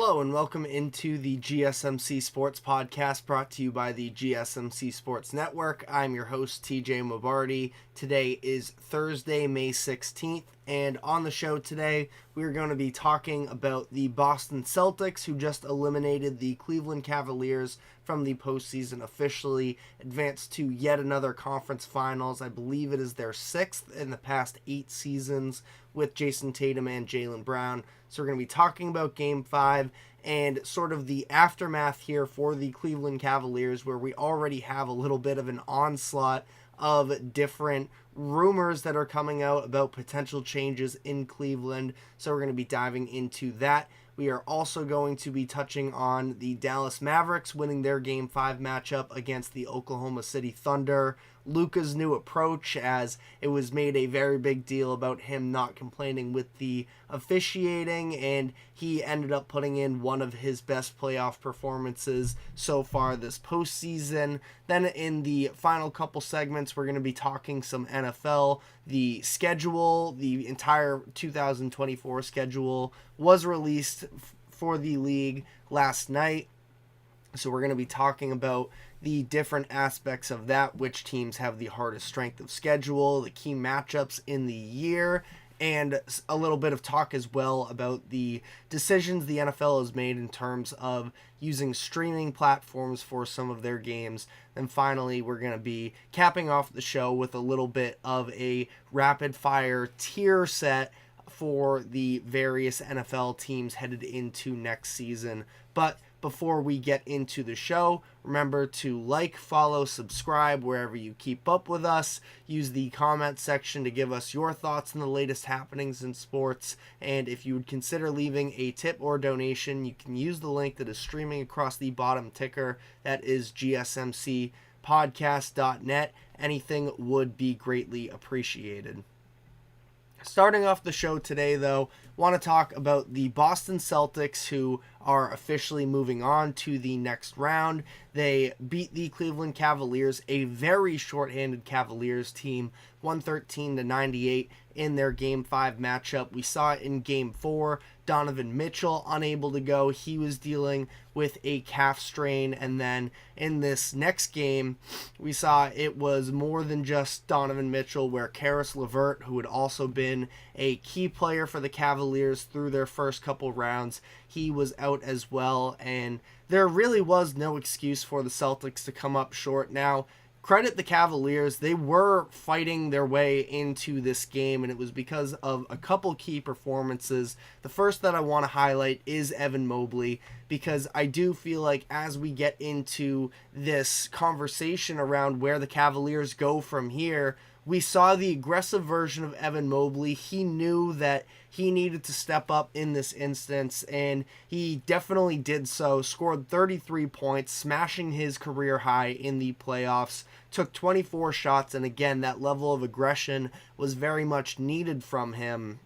Hello and welcome into the GSMC Sports Podcast brought to you by the GSMC Sports Network. I'm your host, TJ Mabardi. Today is Thursday, May 16th, and on the show today, we're going to be talking about the Boston Celtics, who just eliminated the Cleveland Cavaliers from the postseason, officially advanced to yet another conference finals. I believe it is their sixth in the past 8 seasons with Jayson Tatum and Jaylen Brown. So we're going to be talking about Game 5 and sort of the aftermath here for the Cleveland Cavaliers, where we already have a little bit of an onslaught of different rumors that are coming out about potential changes in Cleveland. So we're going to be diving into that. We are also going to be touching on the Dallas Mavericks winning their Game 5 matchup against the Oklahoma City Thunder. Luka's new approach, as it was made a very big deal about him not complaining with the officiating, and he ended up putting in one of his best playoff performances so far this postseason. Then in the final couple segments, we're going to be talking some NFL. The schedule, the entire 2024 schedule was released for the league last night. So we're going to be talking about the different aspects of that, which teams have the hardest strength of schedule, the key matchups in the year, and a little bit of talk as well about the decisions the NFL has made in terms of using streaming platforms for some of their games. Then finally, we're going to be capping off the show with a little bit of a rapid-fire tier set for the various NFL teams headed into next season. But before we get into the show, remember to like, follow, subscribe wherever you keep up with us. Use the comment section to give us your thoughts on the latest happenings in sports. And if you would consider leaving a tip or donation, you can use the link that is streaming across the bottom ticker. That is gsmcpodcast.net. Anything would be greatly appreciated. Starting off the show today, though, want to talk about the Boston Celtics, who are officially moving on to the next round. They beat the Cleveland Cavaliers, a very shorthanded Cavaliers team, 113-98 in their Game 5 matchup. We saw it in Game 4. Donovan Mitchell unable to go. He was dealing with a calf strain. And then in this next game, we saw it was more than just Donovan Mitchell, where Caris LeVert, who had also been a key player for the Cavaliers through their first couple rounds, he was out as well. And there really was no excuse for the Celtics to come up short. Now, credit the Cavaliers. They were fighting their way into this game, and it was because of a couple key performances. The first that I want to highlight is Evan Mobley, because I do feel like as we get into this conversation around where the Cavaliers go from here, we saw the aggressive version of Evan Mobley. He knew that he needed to step up in this instance, and he definitely did so. Scored 33 points, smashing his career high in the playoffs. Took 24 shots, and again, that level of aggression was very much needed from him.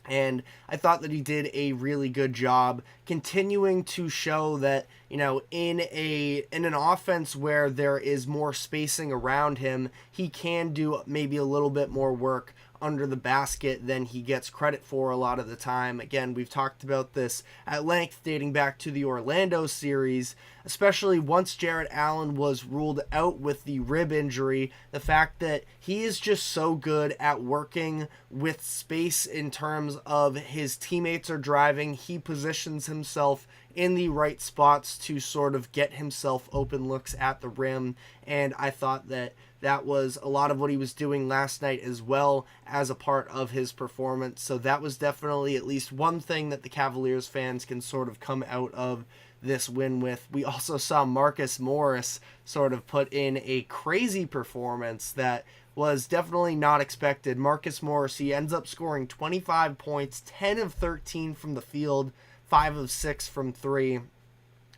And I thought that he did a really good job continuing to show that, in an offense where there is more spacing around him, he can do maybe a little bit more work under the basket than he gets credit for a lot of the time. Again, we've talked about this at length dating back to the Orlando series, especially once Jarrett Allen was ruled out with the rib injury. The fact that he is just so good at working with space in terms of his teammates are driving, he positions himself in the right spots to sort of get himself open looks at the rim, and I thought that was a lot of what he was doing last night as well as a part of his performance. So that was definitely at least one thing that the Cavaliers fans can sort of come out of this win with. We also saw Marcus Morris sort of put in a crazy performance that was definitely not expected. Marcus Morris, he ends up scoring 25 points, 10 of 13 from the field, 5 of 6 from 3.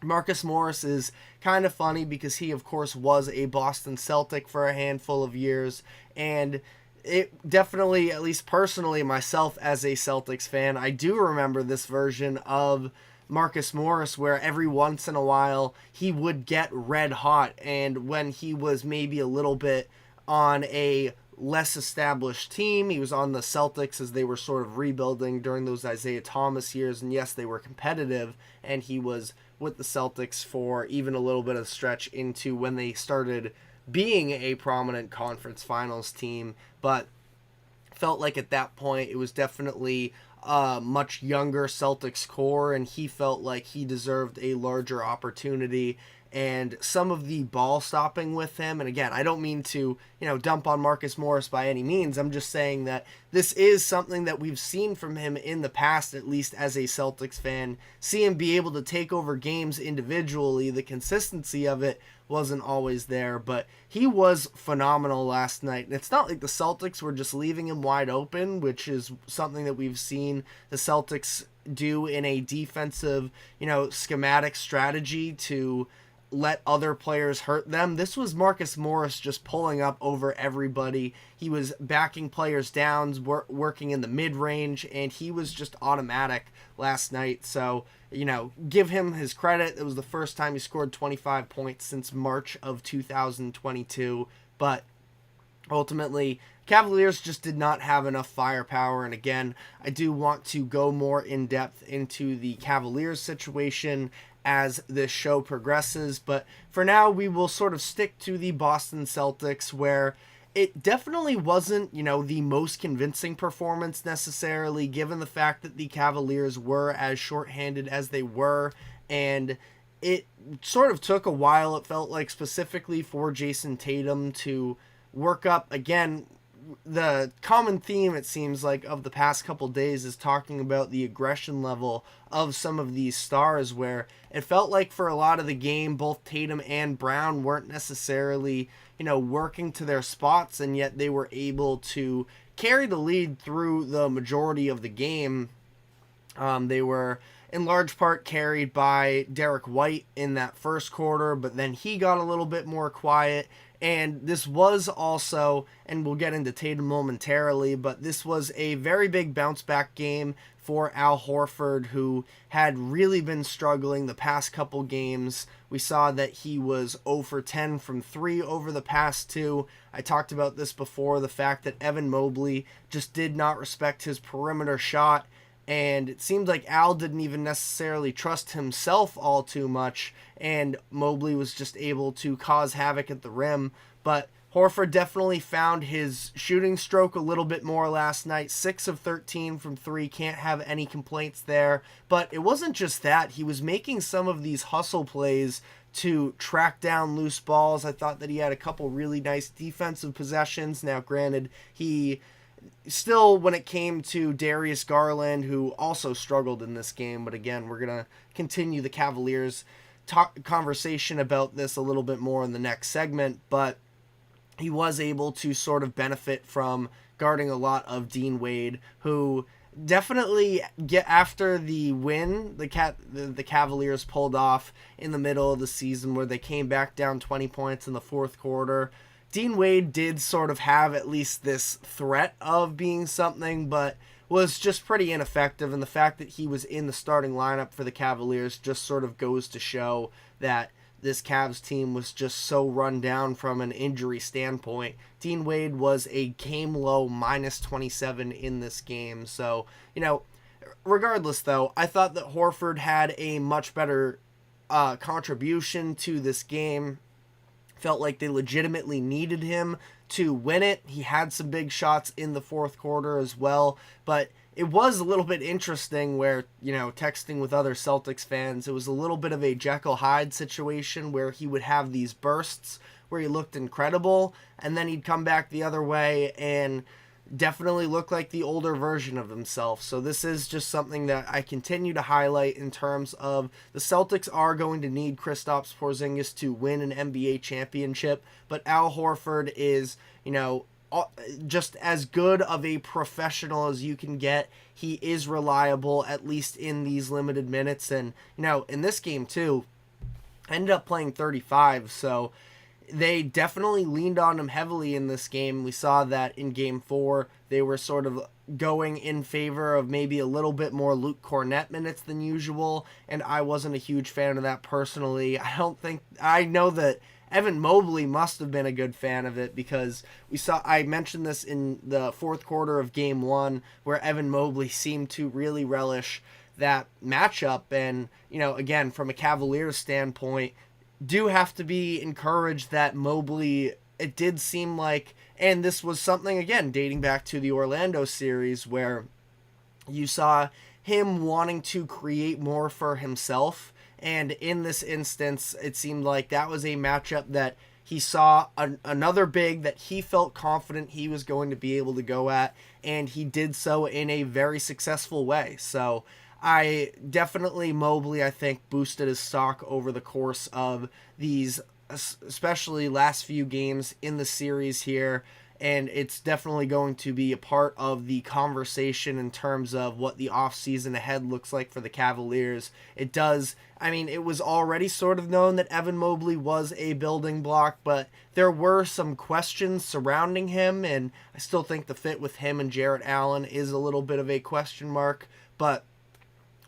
Marcus Morris is kind of funny because he, of course, was a Boston Celtic for a handful of years, and it definitely, at least personally, myself as a Celtics fan, I do remember this version of Marcus Morris where every once in a while he would get red hot, and when he was maybe a little bit on a less established team. He was on the Celtics as they were sort of rebuilding during those Isaiah Thomas years, and yes, they were competitive, and he was with the Celtics for even a little bit of stretch into when they started being a prominent conference finals team, but felt like at that point it was definitely a much younger Celtics core, and he felt like he deserved a larger opportunity. And some of the ball stopping with him, and again, I don't mean to, dump on Marcus Morris by any means. I'm just saying that this is something that we've seen from him in the past, at least as a Celtics fan. See him be able to take over games individually. The consistency of it wasn't always there, but he was phenomenal last night. And it's not like the Celtics were just leaving him wide open, which is something that we've seen the Celtics do in a defensive, schematic strategy to let other players hurt them. This was Marcus Morris just pulling up over everybody. He was backing players down, working in the mid-range, and he was just automatic last night. So, give him his credit. It was the first time he scored 25 points since March of 2022, but ultimately, Cavaliers just did not have enough firepower. And again, I do want to go more in depth into the Cavaliers situation as this show progresses, but for now we will sort of stick to the Boston Celtics, where it definitely wasn't, the most convincing performance necessarily, given the fact that the Cavaliers were as shorthanded as they were, and it sort of took a while, it felt like, specifically for Jayson Tatum to work up. Again, the common theme, it seems like, of the past couple days is talking about the aggression level of some of these stars, where it felt like for a lot of the game, both Tatum and Brown weren't necessarily, working to their spots, and yet they were able to carry the lead through the majority of the game. They were in large part carried by Derek White in that first quarter, but then he got a little bit more quiet. And this was also, and we'll get into Tatum momentarily, but this was a very big bounce back game for Al Horford, who had really been struggling the past couple games. We saw that he was 0 for 10 from 3 over the past 2. I talked about this before, the fact that Evan Mobley just did not respect his perimeter shot, and it seemed like Al didn't even necessarily trust himself all too much, and Mobley was just able to cause havoc at the rim. But Horford definitely found his shooting stroke a little bit more last night. 6 of 13 from 3, can't have any complaints there. But it wasn't just that. He was making some of these hustle plays to track down loose balls. I thought that he had a couple really nice defensive possessions. Now, granted, he still, when it came to Darius Garland, who also struggled in this game, but again, we're going to continue the Cavaliers conversation about this a little bit more in the next segment, but he was able to sort of benefit from guarding a lot of Dean Wade, who definitely, get after the win the Cavaliers pulled off in the middle of the season, where they came back down 20 points in the fourth quarter. Dean Wade did sort of have at least this threat of being something, but was just pretty ineffective, and the fact that he was in the starting lineup for the Cavaliers just sort of goes to show that this Cavs team was just so run down from an injury standpoint. Dean Wade was a game low minus 27 in this game, so, regardless though, I thought that Horford had a much better contribution to this game. Felt like they legitimately needed him to win it. He had some big shots in the fourth quarter as well, but it was a little bit interesting where, texting with other Celtics fans, it was a little bit of a Jekyll Hyde situation where he would have these bursts where he looked incredible, and then he'd come back the other way and definitely look like the older version of himself. So this is just something that I continue to highlight in terms of the Celtics are going to need Kristaps Porzingis to win an NBA championship, but Al Horford is, just as good of a professional as you can get. He is reliable, at least in these limited minutes, and, in this game too, ended up playing 35, so they definitely leaned on him heavily in this game. We saw that in Game 4, they were sort of going in favor of maybe a little bit more Luke Cornett minutes than usual, and I wasn't a huge fan of that personally. I know that Evan Mobley must have been a good fan of it, because I mentioned this in the fourth quarter of game 1, where Evan Mobley seemed to really relish that matchup. And, again, from a Cavaliers standpoint, do have to be encouraged that Mobley, it did seem like, and this was something, again, dating back to the Orlando series, where you saw him wanting to create more for himself. And in this instance, it seemed like that was a matchup that he saw another big that he felt confident he was going to be able to go at, and he did so in a very successful way. So I definitely, Mobley, I think, boosted his stock over the course of these, especially last few games in the series here. And it's definitely going to be a part of the conversation in terms of what the offseason ahead looks like for the Cavaliers. It was already sort of known that Evan Mobley was a building block, but there were some questions surrounding him, and I still think the fit with him and Jarrett Allen is a little bit of a question mark. But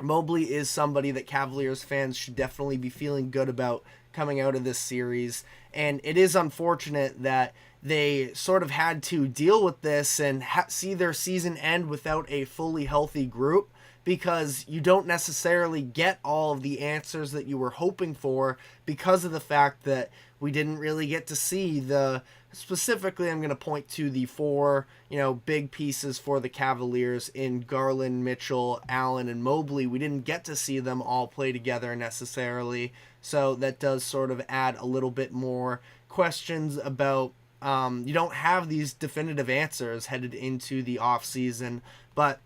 Mobley is somebody that Cavaliers fans should definitely be feeling good about coming out of this series. And it is unfortunate that they sort of had to deal with this and see their season end without a fully healthy group, because you don't necessarily get all of the answers that you were hoping for, because of the fact that we didn't really get to see specifically, I'm going to point to the 4, big pieces for the Cavaliers in Garland, Mitchell, Allen, and Mobley. We didn't get to see them all play together necessarily. So that does sort of add a little bit more questions about, you don't have these definitive answers headed into the offseason. But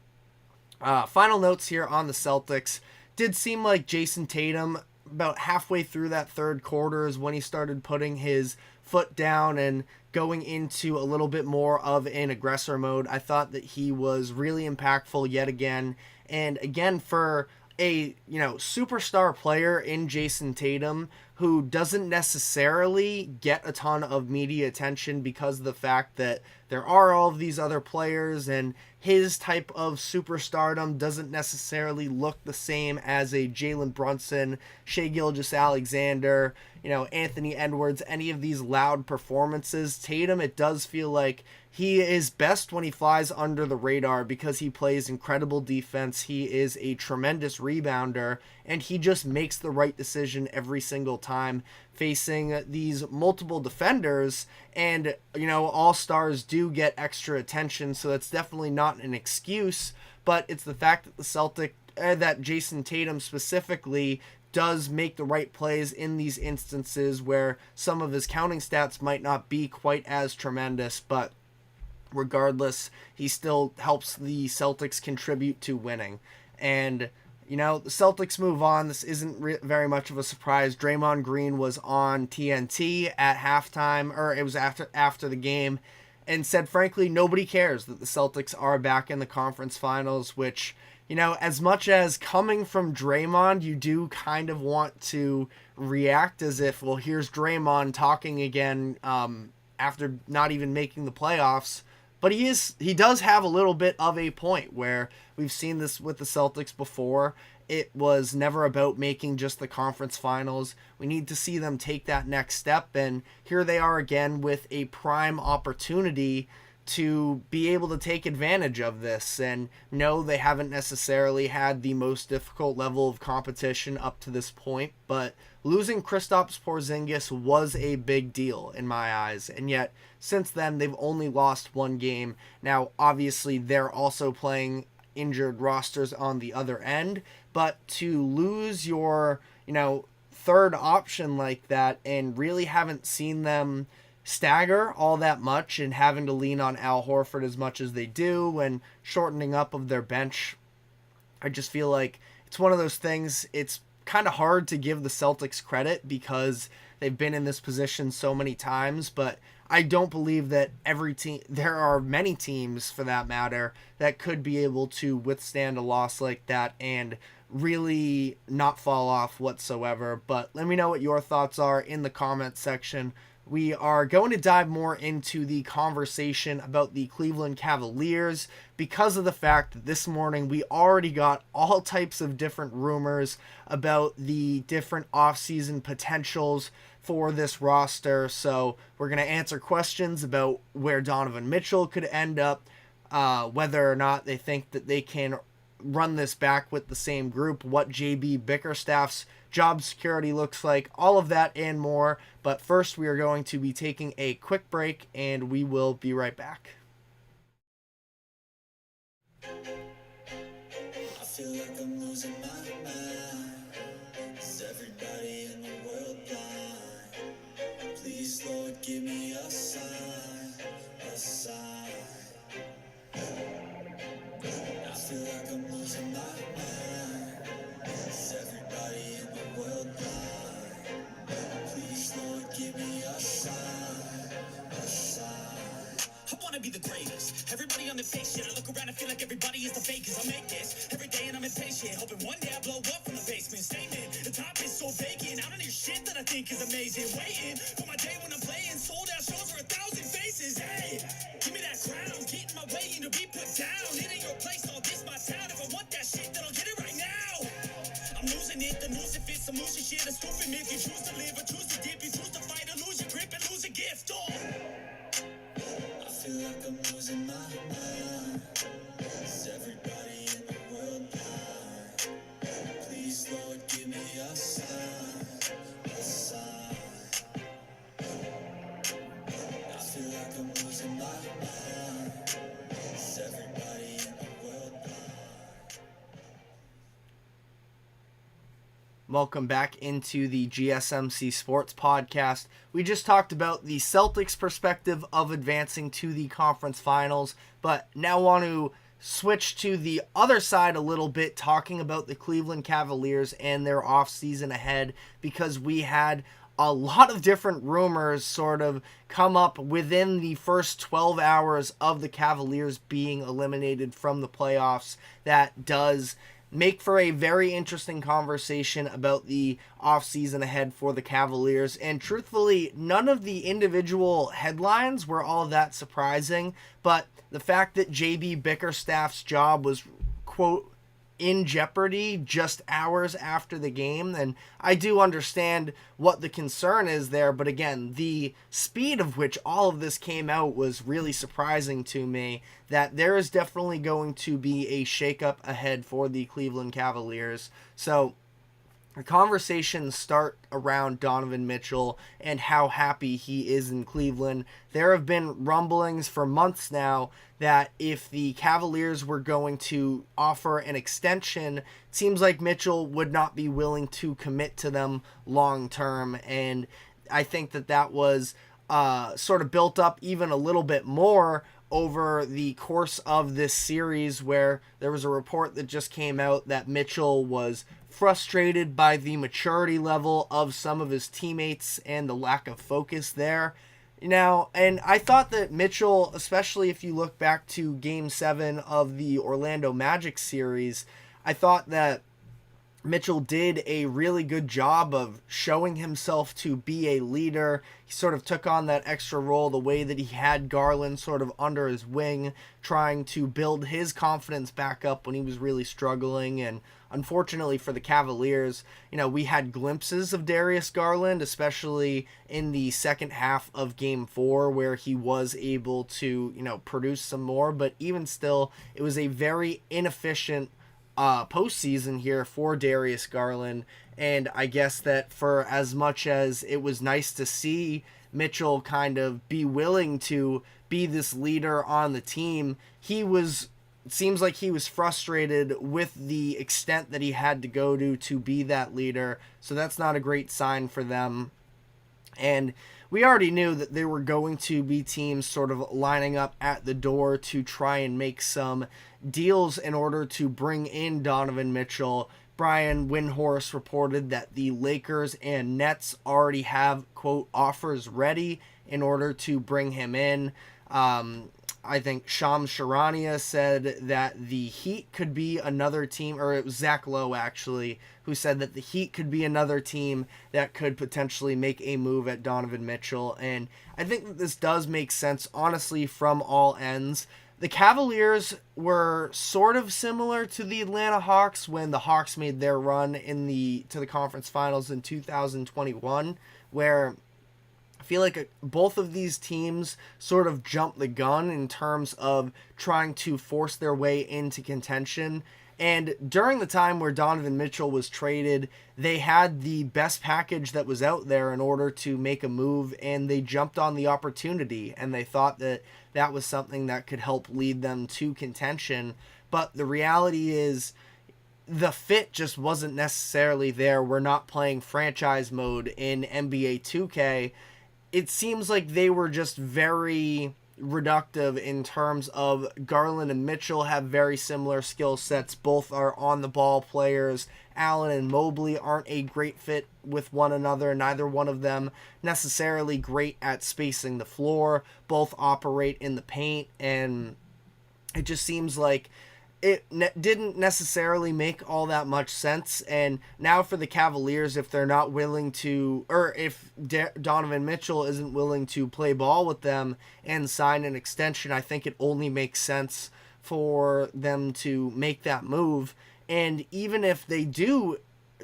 final notes here on the Celtics. Did seem like Jayson Tatum, about halfway through that third quarter, is when he started putting his foot down and going into a little bit more of an aggressor mode. I thought that he was really impactful yet again. And again, for a superstar player in Jayson Tatum, who doesn't necessarily get a ton of media attention because of the fact that there are all of these other players, and his type of superstardom doesn't necessarily look the same as a Jalen Brunson, Shai Gilgeous-Alexander, Anthony Edwards, any of these loud performances. Tatum, it does feel like he is best when he flies under the radar, because he plays incredible defense. He is a tremendous rebounder, and he just makes the right decision every single time facing these multiple defenders. And, all-stars do get extra attention, so that's definitely not an excuse, but it's the fact that that Jayson Tatum specifically does make the right plays in these instances where some of his counting stats might not be quite as tremendous, but regardless, he still helps the Celtics contribute to winning. And, the Celtics move on. This isn't very much of a surprise. Draymond Green was on TNT at halftime, or it was after the game, and said, frankly, nobody cares that the Celtics are back in the conference finals, which, as much as coming from Draymond, you do kind of want to react as if, well, here's Draymond talking again after not even making the playoffs. But he does have a little bit of a point, where we've seen this with the Celtics before. It was never about making just the conference finals. We need to see them take that next step, and here they are again with a prime opportunity to be able to take advantage of this. And no, they haven't necessarily had the most difficult level of competition up to this point, but losing Kristaps Porzingis was a big deal in my eyes, and yet since then they've only lost one game. Now, obviously, they're also playing injured rosters on the other end, but to lose your, third option like that, and really haven't seen them stagger all that much, and having to lean on Al Horford as much as they do, and shortening up of their bench, I just feel like it's one of those things. It's kind of hard to give the Celtics credit because they've been in this position so many times, but I don't believe that there are many teams for that matter that could be able to withstand a loss like that and really not fall off whatsoever. But let me know what your thoughts are in the comment section. we are going to dive more into the conversation about the Cleveland Cavaliers because of the fact that this morning we already got all types of different rumors about the different offseason potentials for this roster. So we're going to answer questions about where Donovan Mitchell could end up, whether or not they think that they can run this back with the same group, what JB Bickerstaff's job security looks like, all of that and more. But first, we are going to be taking a quick break, and we will be right back. I feel like I'm losing my mind. Is everybody in the world blind? Please, Lord, give me a sign, a sign. I feel like I'm losing my mind. Is everybody in the world blind? Please, Lord, give me a sign, a sign. I wanna be the greatest. Everybody on the fake shit. I look around and feel like everybody is the fakest. I make this every day and I'm impatient. Hoping one day I blow up from the basement. Statement, the top is so vacant. I don't hear shit that I think is amazing. Waiting for my day when I'm playing. Sold out shows for 1,000 faces. Hey, give me that crown. Get in my way and to be put down. It ain't your place, all this my town. If I want that shit, then I'll get it right now. I'm losing it, the news if it's some losing shit. A stupid myth. You choose to live or choose to dip. You choose to fight or lose your grip and lose a gift. Oh. I feel like I'm losing my mind. Is everybody in the world blind? Please, Lord, give me a sign, a sign. I feel like I'm losing my mind. Is everybody in the world blind? Welcome back into the GSMC Sports Podcast. We just talked about the Celtics' perspective of advancing to the conference finals, but now want to switch to the other side a little bit, talking about the Cleveland Cavaliers and their offseason ahead, because we had a lot of different rumors sort of come up within the first 12 hours of the Cavaliers being eliminated from the playoffs. That does make for a very interesting conversation about the offseason ahead for the Cavaliers. And truthfully, none of the individual headlines were all that surprising, but the fact that JB Bickerstaff's job was, quote, in jeopardy just hours after the game, and I do understand what the concern is there, but again, the speed of which all of this came out was really surprising to me. That there is definitely going to be a shakeup ahead for the Cleveland Cavaliers. So the conversations start around Donovan Mitchell and how happy he is in Cleveland. There have been rumblings for months now that if the Cavaliers were going to offer an extension, it seems like Mitchell would not be willing to commit to them long term. And I think that was sort of built up even a little bit more over the course of this series, where there was a report that just came out that Mitchell was frustrated by the maturity level of some of his teammates and the lack of focus there. Now, and I thought that Mitchell, especially if you look back to Game 7 of the Orlando Magic series, I thought that Mitchell did a really good job of showing himself to be a leader. He sort of took on that extra role the way that he had Garland sort of under his wing, trying to build his confidence back up when he was really struggling. And unfortunately for the Cavaliers, we had glimpses of Darius Garland, especially in the second half of Game 4, where he was able to, produce some more. But even still, it was a very inefficient postseason here for Darius Garland. And I guess that for as much as it was nice to see Mitchell kind of be willing to be this leader on the team, it seems like he was frustrated with the extent that he had to go to be that leader. So that's not a great sign for them. And we already knew that there were going to be teams sort of lining up at the door to try and make some deals in order to bring in Donovan Mitchell. Brian Windhorst reported that the Lakers and Nets already have, quote, offers ready in order to bring him in. I think Shams Charania said that the Heat could be another team, or it was Zach Lowe actually, who said that the Heat could be another team that could potentially make a move at Donovan Mitchell. And I think that this does make sense, honestly, from all ends. The Cavaliers were sort of similar to the Atlanta Hawks when the Hawks made their run to the conference finals in 2021, where I feel like both of these teams sort of jumped the gun in terms of trying to force their way into contention. And during the time where Donovan Mitchell was traded, they had the best package that was out there in order to make a move, and they jumped on the opportunity, and they thought that that was something that could help lead them to contention. But the reality is the fit just wasn't necessarily there. We're not playing franchise mode in NBA 2K. It seems like they were just very reductive in terms of Garland and Mitchell have very similar skill sets. Both are on the ball players. Allen and Mobley aren't a great fit with one another. Neither one of them necessarily great at spacing the floor. Both operate in the paint, and it just seems like it didn't necessarily make all that much sense. And now for the Cavaliers, if they're not willing to, or if Donovan Mitchell isn't willing to play ball with them and sign an extension, I think it only makes sense for them to make that move. And even if they do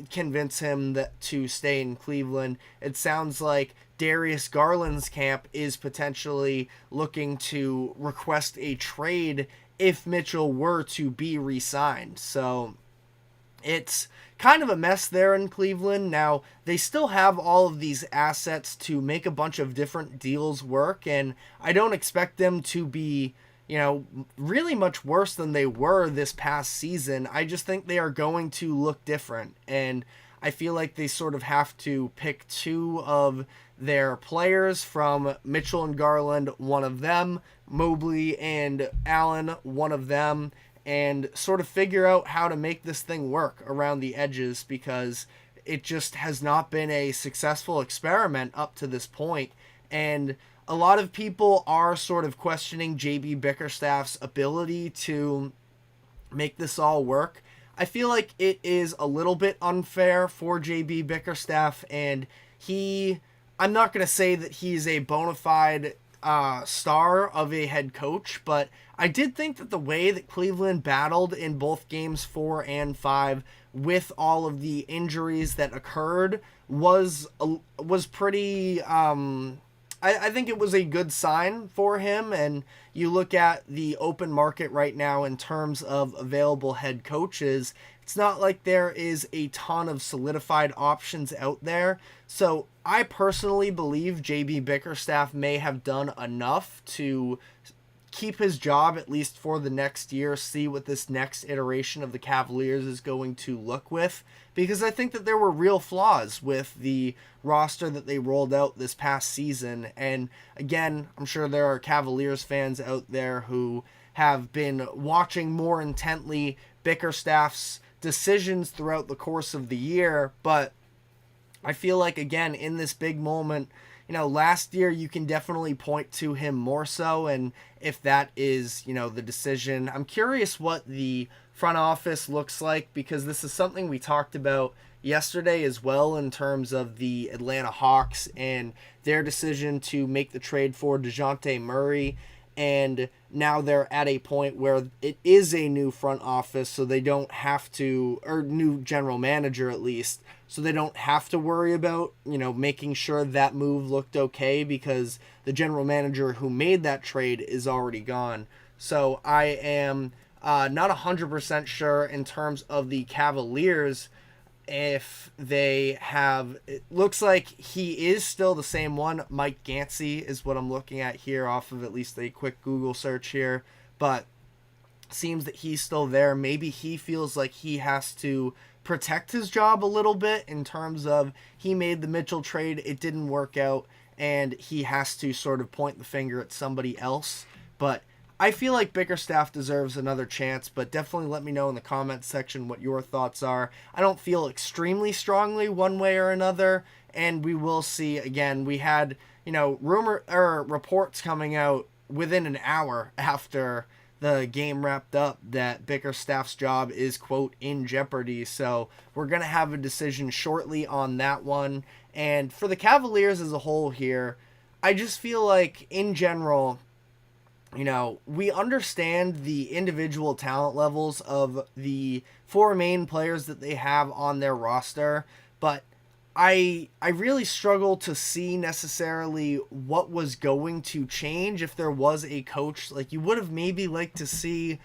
convince him to stay in Cleveland, it sounds like Darius Garland's camp is potentially looking to request a trade if Mitchell were to be re-signed. So it's kind of a mess there in Cleveland. Now, they still have all of these assets to make a bunch of different deals work, and I don't expect them to be, really much worse than they were this past season. I just think they are going to look different, and I feel like they sort of have to pick two of their players from Mitchell and Garland, one of them, Mobley and Allen, one of them, and sort of figure out how to make this thing work around the edges, because it just has not been a successful experiment up to this point. And a lot of people are sort of questioning JB Bickerstaff's ability to make this all work. I feel like it is a little bit unfair for JB Bickerstaff, and I'm not going to say that he's a bona fide star of a head coach, but I did think that the way that Cleveland battled in both games 4 and 5 with all of the injuries that occurred was pretty I think it was a good sign for him. And you look at the open market right now in terms of available head coaches, it's not like there is a ton of solidified options out there. So I personally believe JB Bickerstaff may have done enough to keep his job at least for the next year, see what this next iteration of the Cavaliers is going to look with, because I think that there were real flaws with the roster that they rolled out this past season. And again, I'm sure there are Cavaliers fans out there who have been watching more intently Bickerstaff's decisions throughout the course of the year, but I feel like, again, in this big moment, last year you can definitely point to him more so, and if that is, the decision. I'm curious what the front office looks like, because this is something we talked about yesterday as well in terms of the Atlanta Hawks and their decision to make the trade for DeJounte Murray. And now they're at a point where it is a new front office, so they don't have to, or new general manager at least, so they don't have to worry about, making sure that move looked okay, because the general manager who made that trade is already gone. So I am not 100% sure in terms of the Cavaliers if they have, it looks like he is still the same one. Mike Gansey is what I'm looking at here off of at least a quick Google search here, but seems that he's still there. Maybe he feels like he has to protect his job a little bit in terms of he made the Mitchell trade, it didn't work out, and he has to sort of point the finger at somebody else. But I feel like Bickerstaff deserves another chance, but definitely let me know in the comments section what your thoughts are. I don't feel extremely strongly one way or another, and we will see. Again, we had, reports coming out within an hour after the game wrapped up that Bickerstaff's job is, quote, in jeopardy. So we're going to have a decision shortly on that one. And for the Cavaliers as a whole here, I just feel like in general, we understand the individual talent levels of the four main players that they have on their roster, but I really struggle to see necessarily what was going to change if there was a coach. Like, you would have maybe liked to see.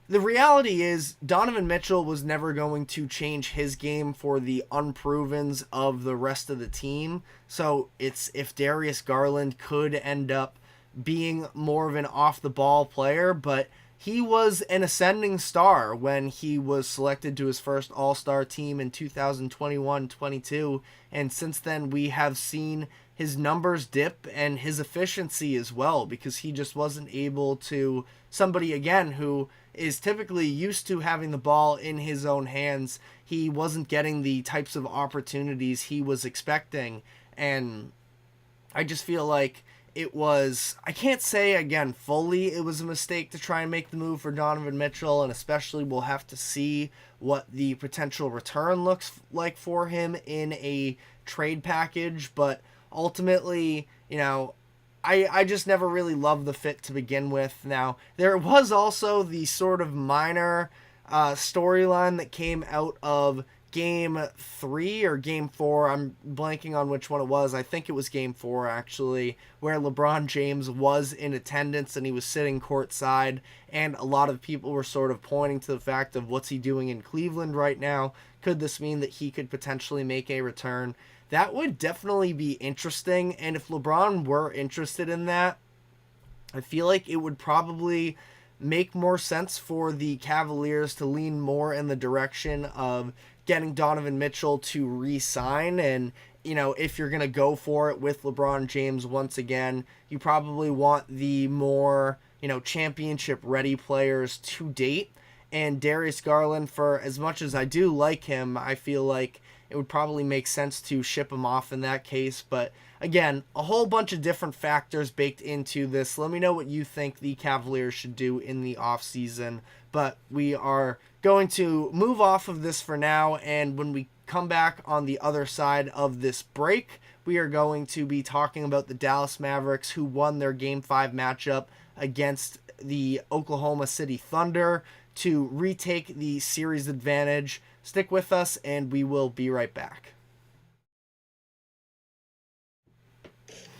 The reality is Donovan Mitchell was never going to change his game for the unprovens of the rest of the team. So it's if Darius Garland could end up being more of an off-the-ball player, but he was an ascending star when he was selected to his first All-Star team in 2021-22, and since then we have seen his numbers dip and his efficiency as well, because he just wasn't able to, somebody again who is typically used to having the ball in his own hands, he wasn't getting the types of opportunities he was expecting, and I just feel like it was, I can't say again fully it was a mistake to try and make the move for Donovan Mitchell, and especially we'll have to see what the potential return looks like for him in a trade package, but ultimately, I just never really loved the fit to begin with. Now, there was also the sort of minor storyline that came out of Game 3 or Game 4, I'm blanking on which one it was. I think it was Game 4, actually, where LeBron James was in attendance and he was sitting courtside, and a lot of people were sort of pointing to the fact of what's he doing in Cleveland right now? Could this mean that he could potentially make a return? That would definitely be interesting, and if LeBron were interested in that, I feel like it would probably make more sense for the Cavaliers to lean more in the direction of getting Donovan Mitchell to re-sign. And, if you're going to go for it with LeBron James once again, you probably want the more, championship-ready players to date. And Darius Garland, for as much as I do like him, I feel like it would probably make sense to ship him off in that case. But again, a whole bunch of different factors baked into this. Let me know what you think the Cavaliers should do in the offseason. But we are going to move off of this for now, and when we come back on the other side of this break, we are going to be talking about the Dallas Mavericks, who won their Game 5 matchup against the Oklahoma City Thunder to retake the series advantage. Stick with us, and we will be right back.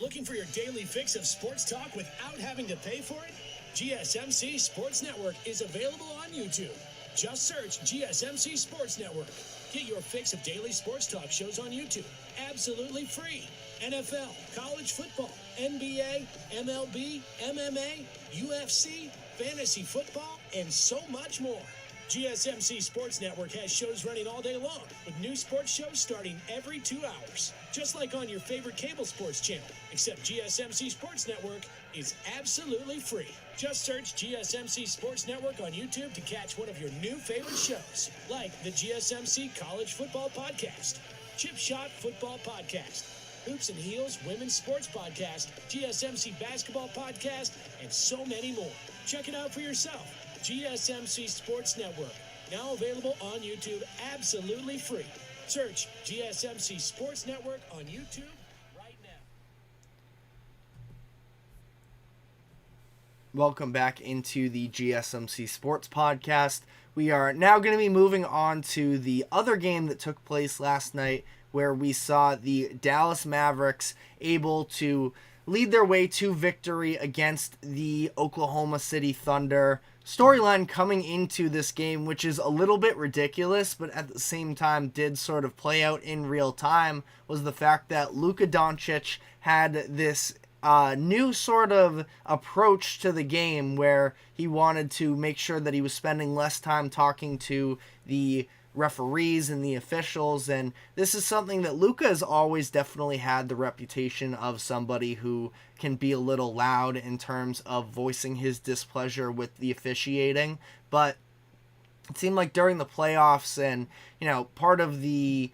Looking for your daily fix of sports talk without having to pay for it? GSMC Sports Network is available on YouTube. Just search GSMC Sports Network. Get your fix of daily sports talk shows on YouTube, absolutely free. NFL, college football, NBA, MLB, MMA, UFC, fantasy football, and so much more. GSMC Sports Network has shows running all day long, with new sports shows starting every 2 hours. Just like on your favorite cable sports channel, except GSMC Sports Network is absolutely free. Just search GSMC Sports Network on YouTube to catch one of your new favorite shows, like the GSMC College Football Podcast, Chip Shot Football Podcast, Hoops and Heels Women's Sports Podcast, GSMC Basketball Podcast, and so many more. Check it out for yourself. GSMC Sports Network, now available on YouTube absolutely free. Search GSMC Sports Network on YouTube right now. Welcome back into the GSMC Sports Podcast. We are now going to be moving on to the other game that took place last night, where we saw the Dallas Mavericks able to lead their way to victory against the Oklahoma City Thunder. Storyline coming into this game, which is a little bit ridiculous, but at the same time did sort of play out in real time, was the fact that Luka Doncic had this new sort of approach to the game where he wanted to make sure that he was spending less time talking to the referees and the officials, and this is something that Luka has always definitely had the reputation of somebody who can be a little loud in terms of voicing his displeasure with the officiating, but it seemed like during the playoffs, and part of the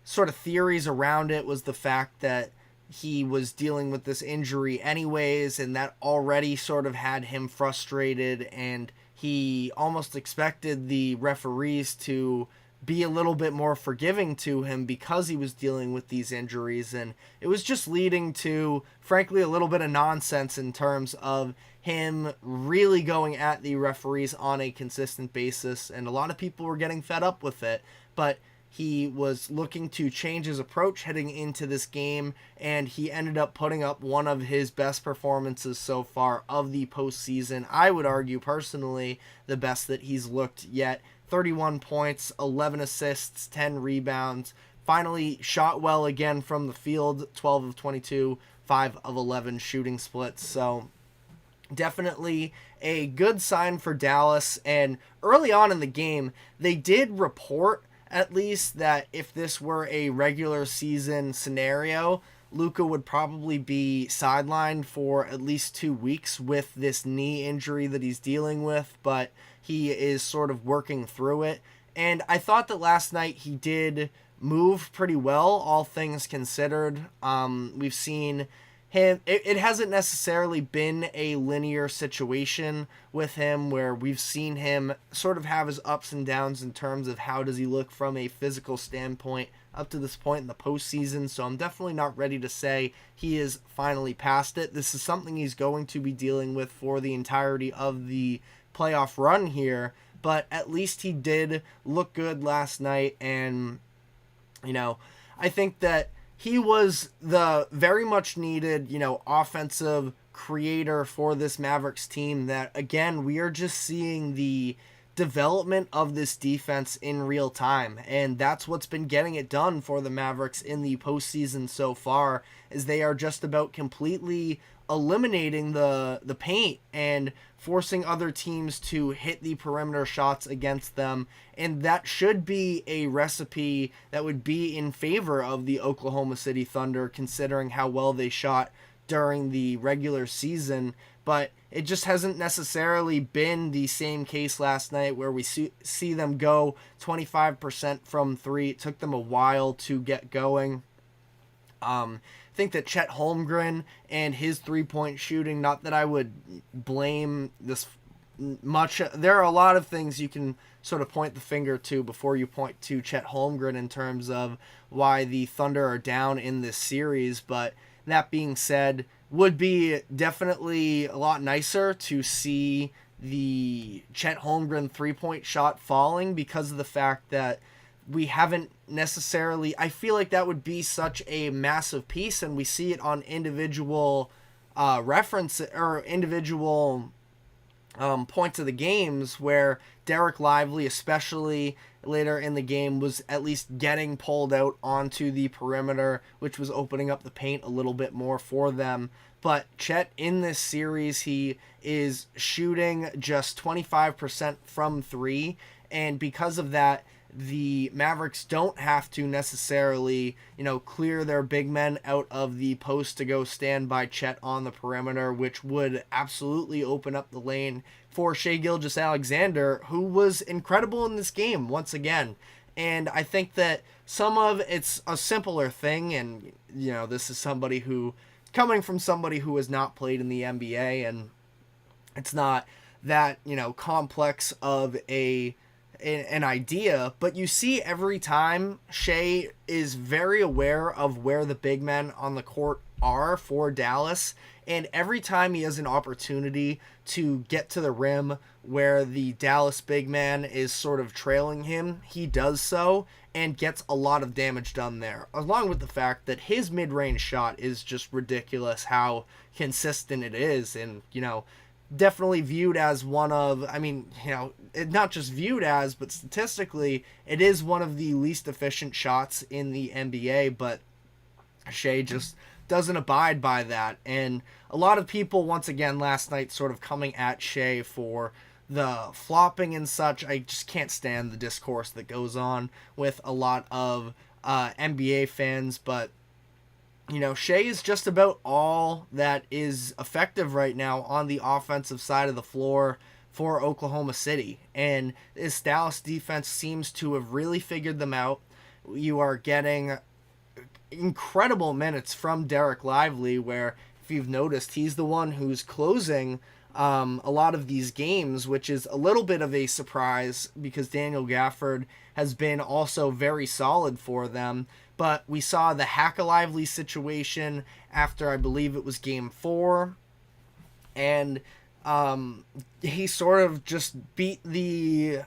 sort of theories around it was the fact that he was dealing with this injury anyways, and that already sort of had him frustrated, and he almost expected the referees to be a little bit more forgiving to him because he was dealing with these injuries, and it was just leading to, frankly, a little bit of nonsense in terms of him really going at the referees on a consistent basis, and a lot of people were getting fed up with it, but he was looking to change his approach heading into this game, and he ended up putting up one of his best performances so far of the postseason. I would argue, personally, the best that he's looked yet. 31 points, 11 assists, 10 rebounds. Finally shot well again from the field, 12 of 22, 5 of 11 shooting splits. So definitely a good sign for Dallas. And early on in the game, they did report at least that if this were a regular season scenario, Luka would probably be sidelined for at least 2 weeks with this knee injury that he's dealing with, but he is sort of working through it. And I thought that last night he did move pretty well, all things considered. We've seen him, it hasn't necessarily been a linear situation with him where we've seen him sort of have his ups and downs in terms of how does he look from a physical standpoint up to this point in the postseason. So I'm definitely not ready to say he is finally past it. This is something he's going to be dealing with for the entirety of the playoff run here, but at least he did look good last night. And, you know, I think that he was the very much needed, you know, offensive creator for this Mavericks team that, again, we are just seeing the development of this defense in real time. And that's what's been getting it done for the Mavericks in the postseason so far, is they are just about completely eliminating the paint and forcing other teams to hit the perimeter shots against them. And that should be a recipe that would be in favor of the Oklahoma City Thunder, considering how well they shot during the regular season. But it just hasn't necessarily been the same case last night, where we see them go 25% from three. It took them a while to get going. I think that Chet Holmgren and his three-point shooting, not that I would blame this much. There are a lot of things you can sort of point the finger to before you point to Chet Holmgren in terms of why the Thunder are down in this series. But that being said, would be definitely a lot nicer to see the Chet Holmgren three-point shot falling, because of the fact that we haven't necessarily, I feel like that would be such a massive piece, and we see it on individual reference or individual points of the games where Derek Lively, especially later in the game, was at least getting pulled out onto the perimeter, which was opening up the paint a little bit more for them. But Chet in this series, he is shooting just 25% from three, and because of that, the Mavericks don't have to necessarily, you know, clear their big men out of the post to go stand by Chet on the perimeter, which would absolutely open up the lane for Shai Gilgeous-Alexander, who was incredible in this game once again. And I think that some of it's a simpler thing, and, you know, this is somebody who, coming from somebody who has not played in the NBA, and it's not that, you know, complex of an idea, but you see every time Shai is very aware of where the big men on the court are for Dallas, and every time he has an opportunity to get to the rim where the Dallas big man is sort of trailing him, he does so and gets a lot of damage done there, along with the fact that his mid-range shot is just ridiculous how consistent it is. And, you know, definitely viewed as one of, I mean, you know, not just viewed as, but statistically, it is one of the least efficient shots in the NBA, but Shai just doesn't abide by that. And a lot of people, once again, last night sort of coming at Shai for the flopping and such. I just can't stand the discourse that goes on with a lot of NBA fans, but you know, Shai is just about all that is effective right now on the offensive side of the floor for Oklahoma City. And this Dallas defense seems to have really figured them out. You are getting incredible minutes from Derek Lively, where if you've noticed, he's the one who's closing a lot of these games, which is a little bit of a surprise because Daniel Gafford has been also very solid for them. But we saw the Hack-A-Lively situation after, I believe it was game 4, and he sort of just beat the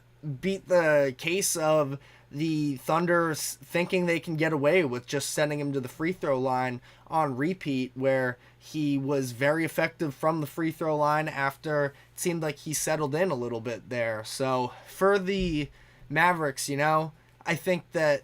case of the Thunder thinking they can get away with just sending him to the free throw line on repeat, where he was very effective from the free throw line after it seemed like he settled in a little bit there. So for the Mavericks, I think that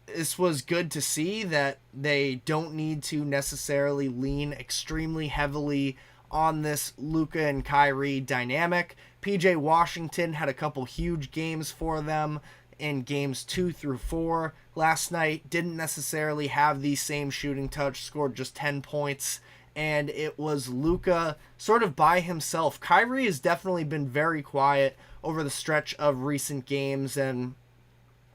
this was good to see that they don't need to necessarily lean extremely heavily on this Luka and Kyrie dynamic. PJ Washington had a couple huge games for them in games 2 through 4 last night. Didn't necessarily have the same shooting touch, scored just 10 points, and it was Luka sort of by himself. Kyrie has definitely been very quiet over the stretch of recent games, and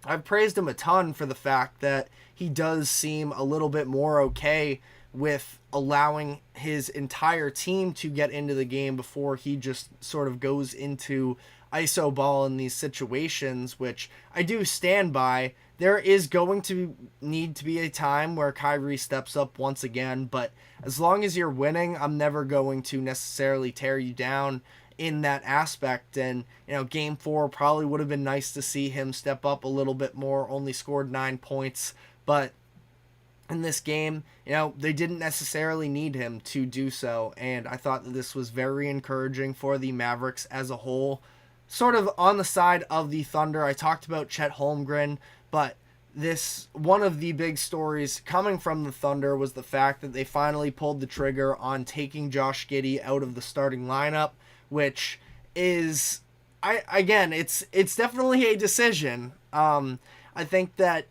I've praised him a ton for the fact that he does seem a little bit more okay with allowing his entire team to get into the game before he just sort of goes into ISO ball in these situations, which I do stand by. There is going to need to be a time where Kyrie steps up once again, but as long as you're winning, I'm never going to necessarily tear you down in that aspect. And game 4 probably would have been nice to see him step up a little bit more. Only scored 9 points, but in this game, they didn't necessarily need him to do so, and I thought that this was very encouraging for the Mavericks as a whole. Sort of on the side of the Thunder, I talked about Chet Holmgren, but one of the big stories coming from the Thunder was the fact that they finally pulled the trigger on taking Josh Giddey out of the starting lineup, which is, it's definitely a decision. I think that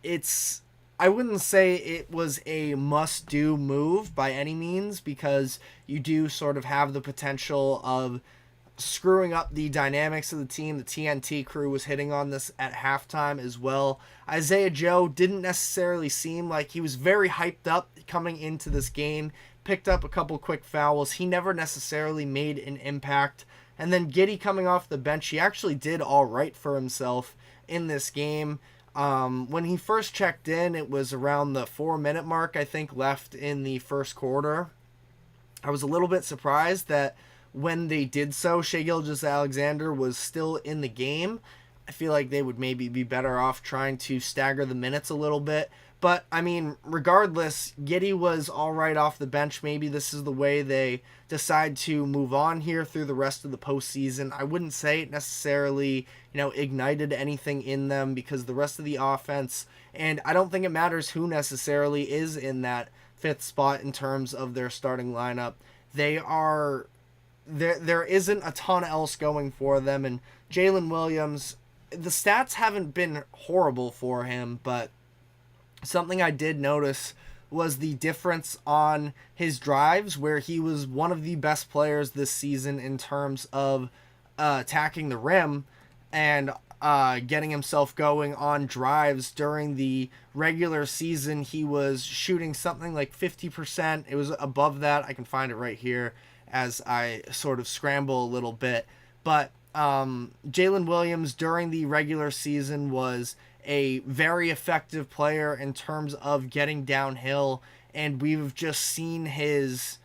I wouldn't say it was a must-do move by any means, because you do sort of have the potential of screwing up the dynamics of the team. The TNT crew was hitting on this at halftime as well. Isaiah Joe didn't necessarily seem like he was very hyped up coming into this game, picked up a couple quick fouls. He never necessarily made an impact. And then Giddey coming off the bench, he actually did all right for himself in this game. When he first checked in, it was around the 4-minute mark, I think, left in the first quarter. I was a little bit surprised that when they did so, Shai Gilgeous-Alexander was still in the game. I feel like they would maybe be better off trying to stagger the minutes a little bit. But, regardless, Giddey was all right off the bench. Maybe this is the way they decide to move on here through the rest of the postseason. I wouldn't say it necessarily, ignited anything in them, because the rest of the offense, and I don't think it matters who necessarily is in that 5th spot in terms of their starting lineup. There isn't a ton else going for them, and Jalen Williams, the stats haven't been horrible for him, but something I did notice was the difference on his drives, where he was one of the best players this season in terms of attacking the rim and getting himself going on drives. During the regular season, he was shooting something like 50%. It was above that. I can find it right here as I sort of scramble a little bit. But Jalen Williams during the regular season was a very effective player in terms of getting downhill, and we've just seen his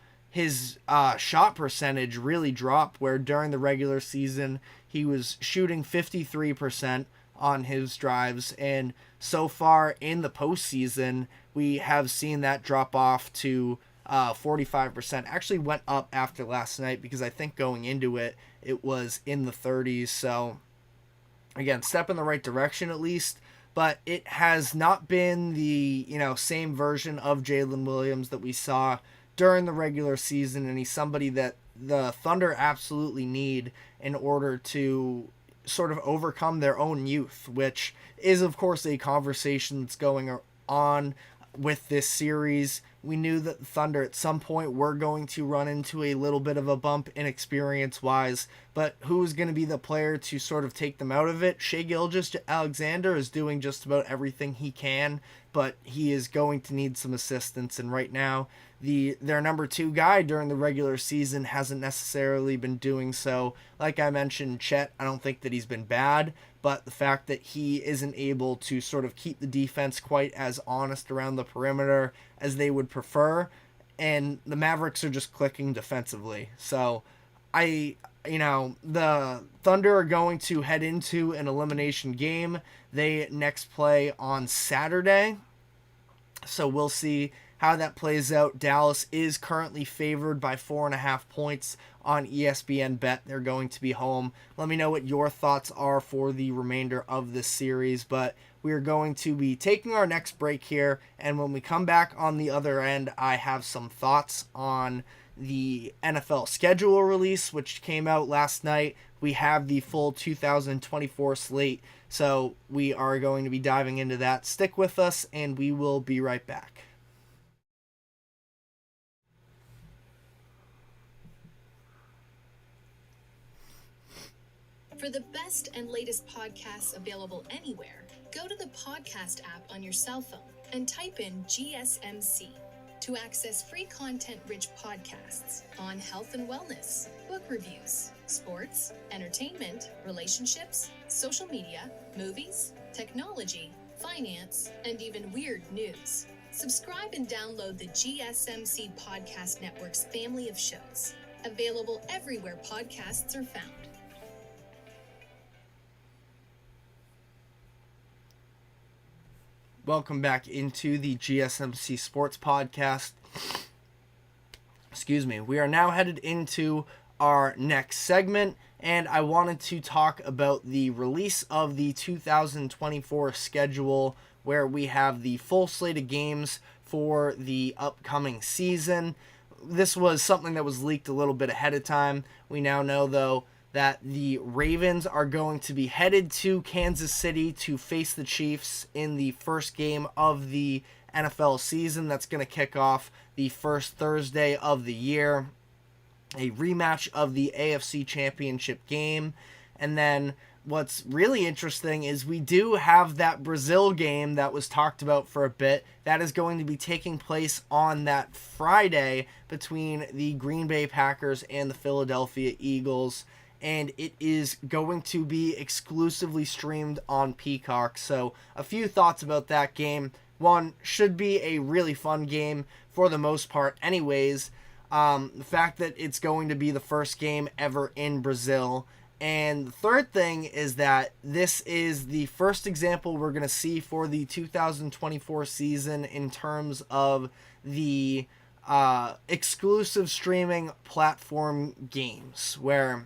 shot percentage really drop, where during the regular season he was shooting 53% on his drives, and so far in the postseason we have seen that drop off to 45%. Actually went up after last night, because I think going into it was in the 30s. So again, step in the right direction at least, but it has not been the same version of Jalen Williams that we saw during the regular season, and he's somebody that the Thunder absolutely need in order to sort of overcome their own youth, which is of course a conversation that's going on with this series. We knew that the Thunder at some point were going to run into a little bit of a bump in experience-wise, but who's going to be the player to sort of take them out of it? Shai Gilgeous-Alexander is doing just about everything he can, but he is going to need some assistance, and right now, their number 2 guy during the regular season hasn't necessarily been doing so. Like I mentioned, Chet, I don't think that he's been bad, but the fact that he isn't able to sort of keep the defense quite as honest around the perimeter as they would prefer, and the Mavericks are just clicking defensively. So the Thunder are going to head into an elimination game. They next play on Saturday, so we'll see how that plays out. Dallas is currently favored by 4.5 points on ESPN Bet. They're going to be home. Let me know what your thoughts are for the remainder of this series, but we are going to be taking our next break here, and when we come back on the other end, I have some thoughts on the NFL schedule release, which came out last night. We have the full 2024 slate, so we are going to be diving into that. Stick with us, and we will be right back. For the best and latest podcasts available anywhere, go to the podcast app on your cell phone and type in GSMC to access free content-rich podcasts on health and wellness, book reviews, sports, entertainment, relationships, social media, movies, technology, finance, and even weird news. Subscribe and download the GSMC Podcast Network's family of shows, available everywhere podcasts are found. Welcome back into the GSMC Sports Podcast. Excuse me. We are now headed into our next segment, and I wanted to talk about the release of the 2024 schedule, where we have the full slate of games for the upcoming season. This was something that was leaked a little bit ahead of time. We now know, though, that the Ravens are going to be headed to Kansas City to face the Chiefs in the first game of the NFL season. That's going to kick off the first Thursday of the year. A rematch of the AFC Championship game. And then what's really interesting is we do have that Brazil game that was talked about for a bit. That is going to be taking place on that Friday between the Green Bay Packers and the Philadelphia Eagles. And it is going to be exclusively streamed on Peacock. So a few thoughts about that game. One, should be a really fun game for the most part anyways. The fact that it's going to be the first game ever in Brazil. And the third thing is that this is the first example we're going to see for the 2024 season in terms of the exclusive streaming platform games, where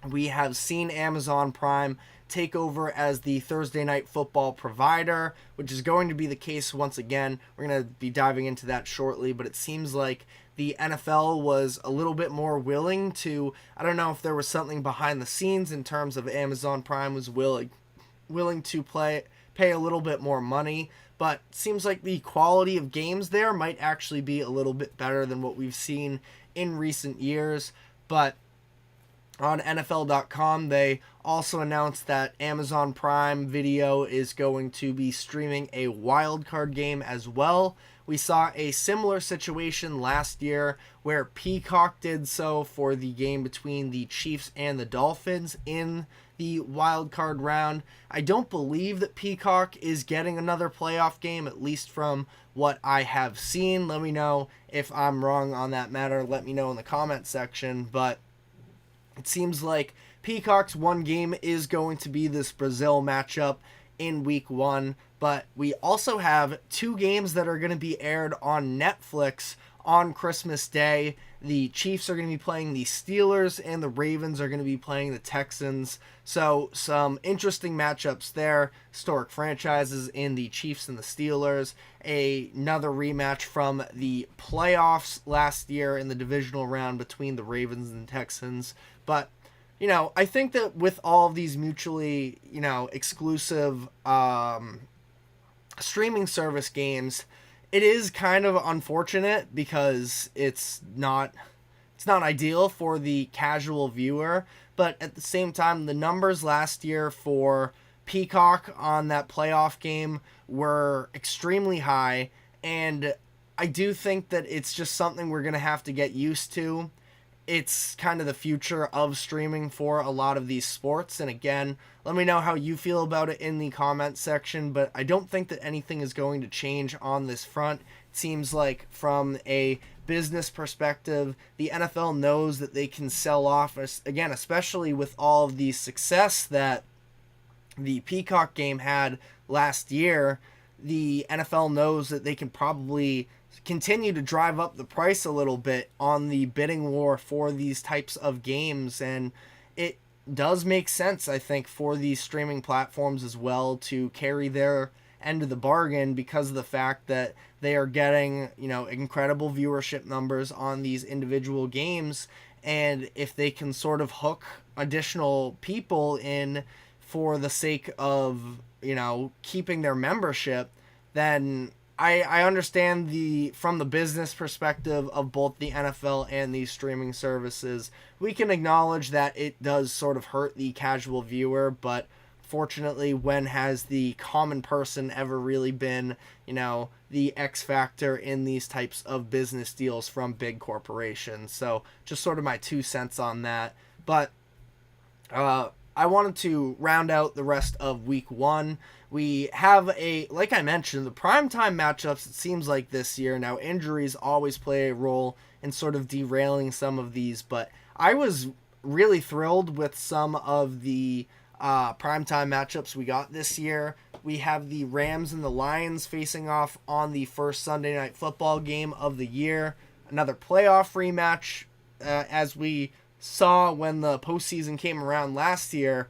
we have seen Amazon Prime take over as the Thursday Night Football provider, which is going to be the case once again. We're going to be diving into that shortly, but it seems like the NFL was a little bit more willing to, I don't know if there was something behind the scenes in terms of Amazon Prime was willing to pay a little bit more money, but it seems like the quality of games there might actually be a little bit better than what we've seen in recent years. But on NFL.com, they also announced that Amazon Prime Video is going to be streaming a wild card game as well. We saw a similar situation last year where Peacock did so for the game between the Chiefs and the Dolphins in the wild card round. I don't believe that Peacock is getting another playoff game, at least from what I have seen. Let me know if I'm wrong on that matter. Let me know in the comment section, but it seems like Peacock's one game is going to be this Brazil matchup in week 1, but we also have 2 games that are going to be aired on Netflix on Christmas Day. The Chiefs are going to be playing the Steelers, and the Ravens are going to be playing the Texans. So some interesting matchups there. Historic franchises in the Chiefs and the Steelers. Another rematch from the playoffs last year in the divisional round between the Ravens and the Texans. But, I think that with all of these mutually, exclusive streaming service games, it is kind of unfortunate because it's not ideal for the casual viewer, but at the same time, the numbers last year for Peacock on that playoff game were extremely high, and I do think that it's just something we're going to have to get used to. It's kind of the future of streaming for a lot of these sports, and again, let me know how you feel about it in the comment section, but I don't think that anything is going to change on this front. It seems like from a business perspective, the NFL knows that they can sell off, again, especially with all of the success that the Peacock game had last year. The NFL knows that they can probably continue to drive up the price a little bit on the bidding war for these types of games, and it does make sense, I think, for these streaming platforms as well to carry their end of the bargain because of the fact that they are getting, incredible viewership numbers on these individual games, and if they can sort of hook additional people in for the sake of, keeping their membership, then I understand from the business perspective of both the NFL and these streaming services. We can acknowledge that it does sort of hurt the casual viewer, but fortunately, when has the common person ever really been, the X factor in these types of business deals from big corporations? So just sort of my 2 cents on that. But I wanted to round out the rest of week 1. We have like I mentioned, the primetime matchups, it seems like this year. Now, injuries always play a role in sort of derailing some of these, but I was really thrilled with some of the primetime matchups we got this year. We have the Rams and the Lions facing off on the first Sunday Night Football game of the year. Another playoff rematch, as we saw when the postseason came around last year.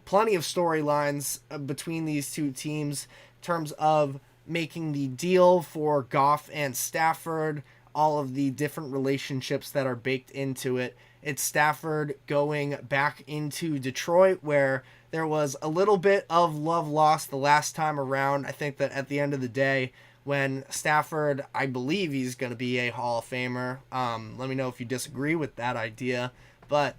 Plenty of storylines between these two teams in terms of making the deal for Goff and Stafford, all of the different relationships that are baked into it. It's Stafford going back into Detroit, where there was a little bit of love lost the last time around. I think that at the end of the day, when Stafford, I believe he's going to be a Hall of Famer. Let me know if you disagree with that idea. But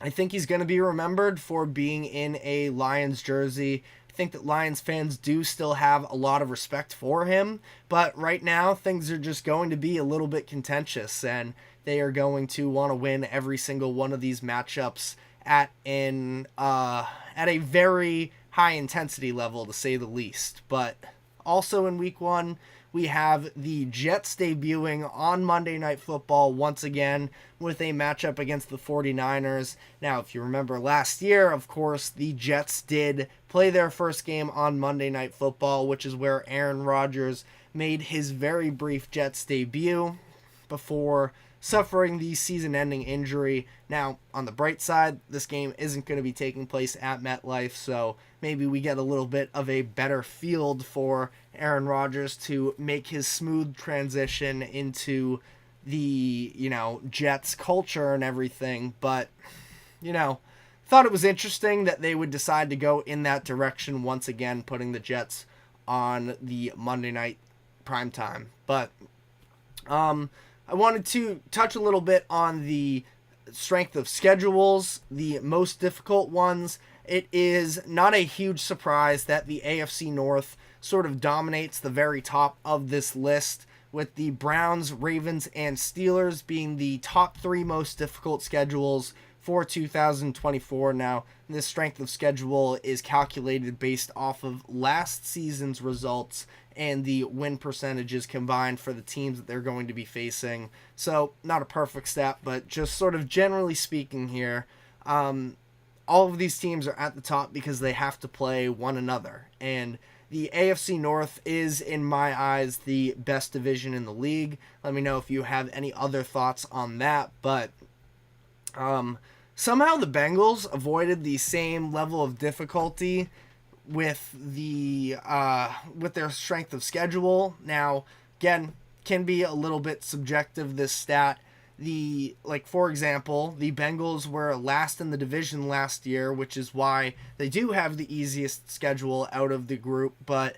I think he's going to be remembered for being in a Lions jersey. I think that Lions fans do still have a lot of respect for him, but right now things are just going to be a little bit contentious, and they are going to want to win every single one of these matchups at a very high intensity level, to say the least. But also in week 1, we have the Jets debuting on Monday Night Football once again with a matchup against the 49ers. Now, if you remember last year, of course, the Jets did play their first game on Monday Night Football, which is where Aaron Rodgers made his very brief Jets debut before suffering the season-ending injury. Now, on the bright side, this game isn't going to be taking place at MetLife, so maybe we get a little bit of a better field for Aaron Rodgers to make his smooth transition into the, Jets culture and everything. But, thought it was interesting that they would decide to go in that direction once again, putting the Jets on the Monday night primetime. But, I wanted to touch a little bit on the strength of schedules, the most difficult ones. It is not a huge surprise that the AFC North sort of dominates the very top of this list, with the Browns, Ravens, and Steelers being the top 3 most difficult schedules for 2024. Now, this strength of schedule is calculated based off of last season's results and the win percentages combined for the teams that they're going to be facing. So, not a perfect stat, but just sort of generally speaking here, all of these teams are at the top because they have to play one another. And the AFC North is, in my eyes, the best division in the league. Let me know if you have any other thoughts on that. But somehow the Bengals avoided the same level of difficulty with their strength of schedule. Now, again, can be a little bit subjective, this stat. For example, the Bengals were last in the division last year, which is why they do have the easiest schedule out of the group. But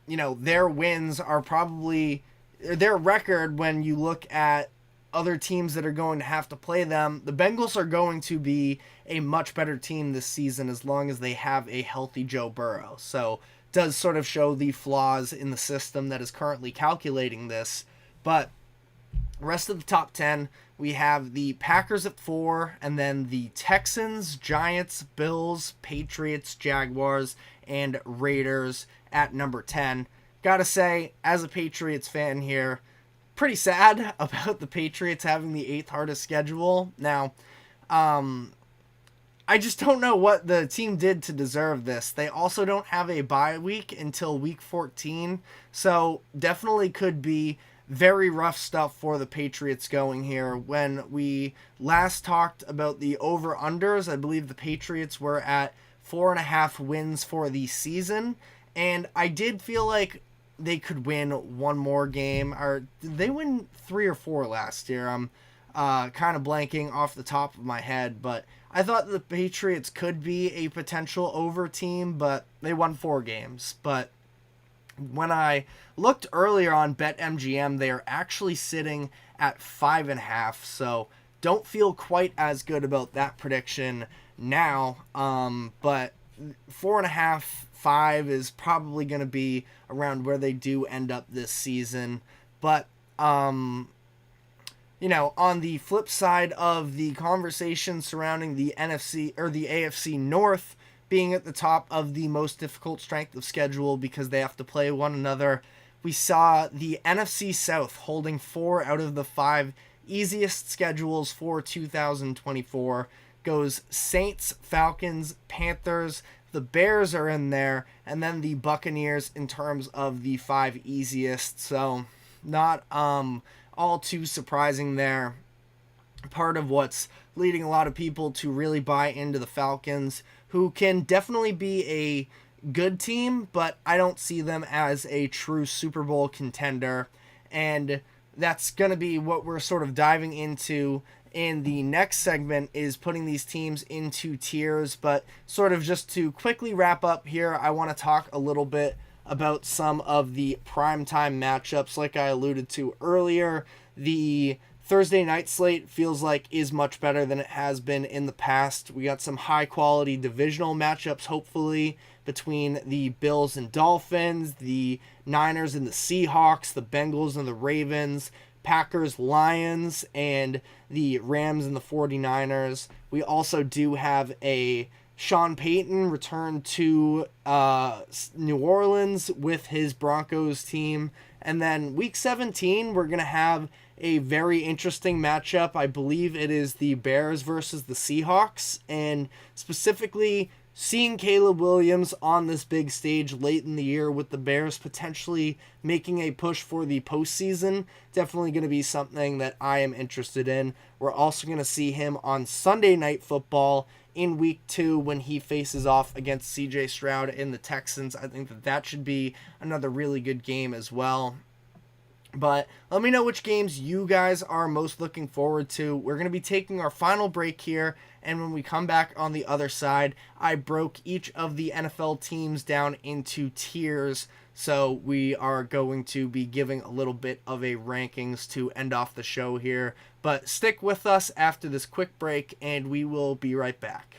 their wins are probably their record when you look at other teams that are going to have to play them. The Bengals are going to be a much better team this season as long as they have a healthy Joe Burrow. So it does sort of show the flaws in the system that is currently calculating this. But rest of the top 10, we have the Packers at 4, and then the Texans, Giants, Bills, Patriots, Jaguars, and Raiders at number 10. Gotta say, as a Patriots fan here, pretty sad about the Patriots having the 8th hardest schedule. Now, I just don't know what the team did to deserve this. They also don't have a bye week until week 14, so definitely could be very rough stuff for the Patriots going here. When we last talked about the over-unders, I believe the Patriots were at 4.5 wins for the season, and I did feel like they could win one more game. Or did they win 3 or 4 last year? I'm kind of blanking off the top of my head, but I thought the Patriots could be a potential over team, but they won 4 games. But when I looked earlier on BetMGM, they are actually sitting at 5.5, so don't feel quite as good about that prediction now. But 4.5, 5 is probably going to be around where they do end up this season. But on the flip side of the conversation surrounding the NFC or the AFC North being at the top of the most difficult strength of schedule because they have to play one another, we saw the NFC South holding 4 out of the 5 easiest schedules for 2024. Goes Saints, Falcons, Panthers, the Bears are in there, and then the Buccaneers in terms of the 5 easiest. So not all too surprising there. Part of what's leading a lot of people to really buy into the Falcons, who can definitely be a good team, but I don't see them as a true Super Bowl contender. And that's going to be what we're sort of diving into in the next segment, is putting these teams into tiers. But sort of just to quickly wrap up here, I want to talk a little bit about some of the primetime matchups. Like I alluded to earlier, the Thursday night slate feels like is much better than it has been in the past. We got some high quality divisional matchups, hopefully, between the Bills and Dolphins, the Niners and the Seahawks, the Bengals and the Ravens, Packers, Lions, and the Rams and the 49ers. We also do have a Sean Payton return to New Orleans with his Broncos team. And then week 17, we're going to have a very interesting matchup. I believe it is the Bears versus the Seahawks. And specifically, seeing Caleb Williams on this big stage late in the year with the Bears potentially making a push for the postseason, definitely going to be something that I am interested in. We're also going to see him on Sunday Night Football in week 2 when he faces off against CJ Stroud and the Texans. I think that should be another really good game as well. But let me know which games you guys are most looking forward to. We're going to be taking our final break here, and when we come back on the other side, I broke each of the NFL teams down into tiers, so we are going to be giving a little bit of a rankings to end off the show here. But stick with us after this quick break, and we will be right back.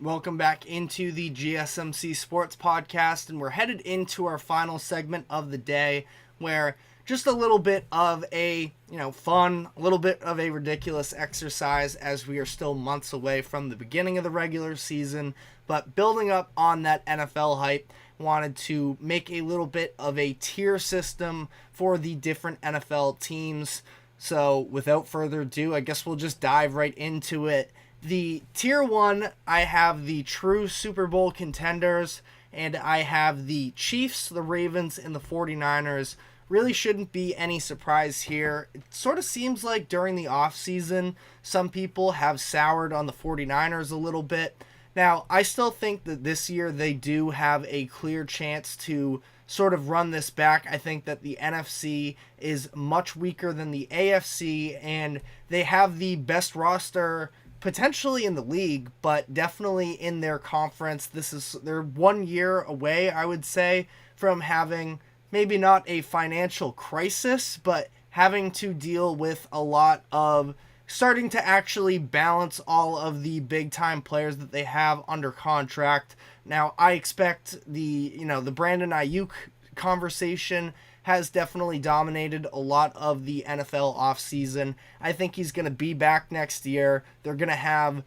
Welcome back into the GSMC Sports Podcast, and we're headed into our final segment of the day, where just a little bit of a, fun, a little bit of a ridiculous exercise as we are still months away from the beginning of the regular season, but building up on that NFL hype, wanted to make a little bit of a tier system for the different NFL teams. So without further ado, I guess we'll just dive right into it. The tier 1, I have the true Super Bowl contenders, and I have the Chiefs, the Ravens, and the 49ers. Really shouldn't be any surprise here. It sort of seems like during the offseason, some people have soured on the 49ers a little bit. Now, I still think that this year they do have a clear chance to sort of run this back. I think that the NFC is much weaker than the AFC, and they have the best roster potentially in the league, but definitely in their conference. They're 1 year away, I would say, from having maybe not a financial crisis, but having to deal with a lot of starting to actually balance all of the big time players that they have under contract. Now, I expect the Brandon Ayuk conversation has definitely dominated a lot of the NFL offseason. I think he's going to be back next year. They're going to have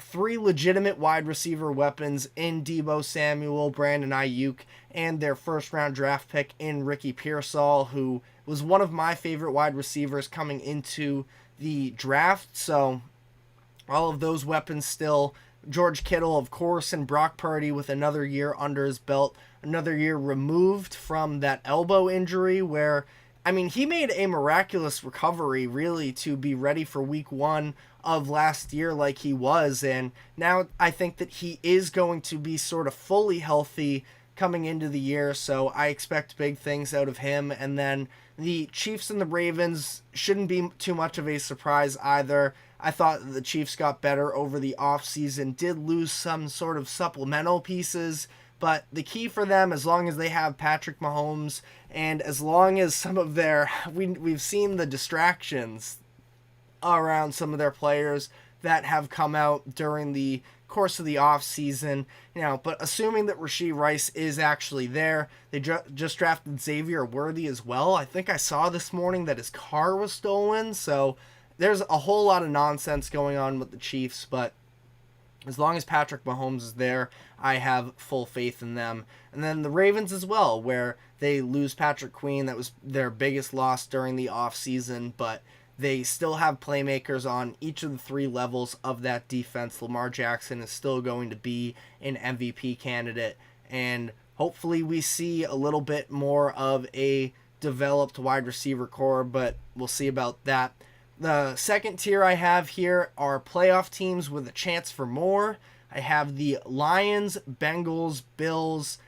3 legitimate wide receiver weapons in Deebo Samuel, Brandon Ayuk, and their first-round draft pick in Ricky Pearsall, who was one of my favorite wide receivers coming into the draft. So all of those weapons still. George Kittle, of course, and Brock Purdy with another year under his belt, another year removed from that elbow injury where, he made a miraculous recovery, really, to be ready for week 1 of last year like he was, and now I think that he is going to be sort of fully healthy coming into the year, so I expect big things out of him. And then the Chiefs and the Ravens shouldn't be too much of a surprise either. I thought that the Chiefs got better over the offseason, did lose some sort of supplemental pieces, but the key for them, as long as they have Patrick Mahomes, and as long as some of we've seen the distractions around some of their players that have come out during the course of the offseason, but assuming that Rashee Rice is actually there, they just drafted Xavier Worthy as well. I think I saw this morning that his car was stolen, so there's a whole lot of nonsense going on with the Chiefs, but as long as Patrick Mahomes is there, I have full faith in them. And then the Ravens as well, where they lose Patrick Queen. That was their biggest loss during the offseason, but they still have playmakers on each of the 3 levels of that defense. Lamar Jackson is still going to be an MVP candidate, and hopefully we see a little bit more of a developed wide receiver core, but we'll see about that. The second tier I have here are playoff teams with a chance for more. I have the Lions, Bengals, Bills.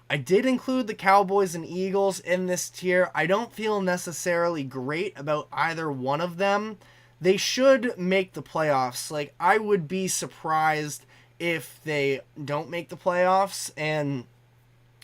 I did include the Cowboys and Eagles in this tier. I don't feel necessarily great about either one of them. They should make the playoffs. I would be surprised if they don't make the playoffs. And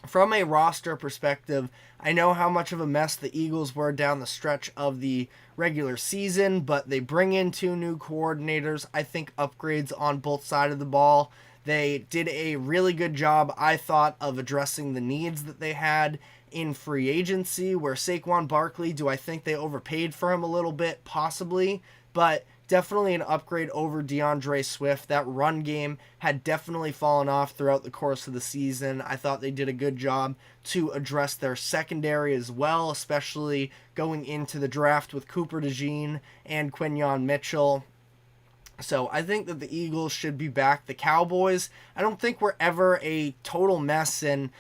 from a roster perspective, I know how much of a mess the Eagles were down the stretch of the regular season, but they bring in 2 new coordinators. I think upgrades on both sides of the ball. They did a really good job, I thought, of addressing the needs that they had in free agency, where Saquon Barkley, do I think they overpaid for him a little bit? Possibly, but definitely an upgrade over DeAndre Swift. That run game had definitely fallen off throughout the course of the season. I thought they did a good job to address their secondary as well, especially going into the draft with Cooper DeJean and Quinyon Mitchell. So I think that the Eagles should be back. The Cowboys, I don't think we're ever a total mess. And,